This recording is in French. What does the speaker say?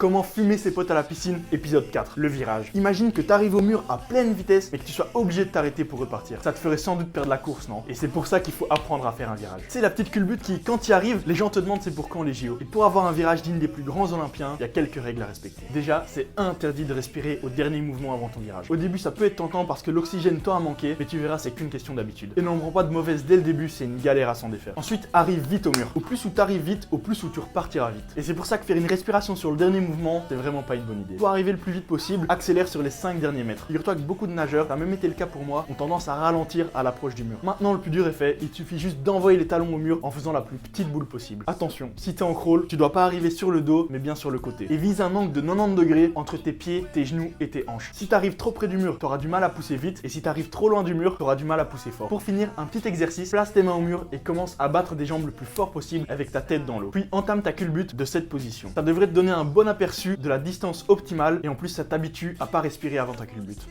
Comment fumer ses potes à la piscine, épisode 4, le virage. Imagine que t'arrives au mur à pleine vitesse mais que tu sois obligé de t'arrêter pour repartir. Ça te ferait sans doute perdre la course, non? Et c'est pour ça qu'il faut apprendre à faire un virage. C'est la petite culbute qui, quand tu y arrives, les gens te demandent c'est pour quand les JO. Et pour avoir un virage digne des plus grands olympiens, il y a quelques règles à respecter. Déjà, c'est interdit de respirer au dernier mouvement avant ton virage. Au début, ça peut être tentant parce que l'oxygène tend à manquer, mais tu verras, c'est qu'une question d'habitude. Et n'en prends pas de mauvaise dès le début, c'est une galère à s'en défaire. Ensuite, arrive vite au mur. Au plus où t'arrives vite, au plus où tu repartiras vite. Et c'est pour ça que faire une respiration sur le dernier mouvement, c'est vraiment pas une bonne idée. Pour arriver le plus vite possible, accélère sur les 5 derniers mètres. Figure-toi que beaucoup de nageurs, ça a même été le cas pour moi, ont tendance à ralentir à l'approche du mur. Maintenant, le plus dur est fait, il te suffit juste d'envoyer les talons au mur en faisant la plus petite boule possible. Attention, si t'es en crawl, tu dois pas arriver sur le dos, mais bien sur le côté. Et vise un angle de 90 degrés entre tes pieds, tes genoux et tes hanches. Si t'arrives trop près du mur, t'auras du mal à pousser vite, et si t'arrives trop loin du mur, t'auras du mal à pousser fort. Pour finir, un petit exercice, place tes mains au mur et commence à battre des jambes le plus fort possible avec ta tête dans l'eau. Puis entame ta culbute de cette position. Ça devrait te donner un bon aperçu de la distance optimale et en plus ça t'habitue à pas respirer avant ta culbute.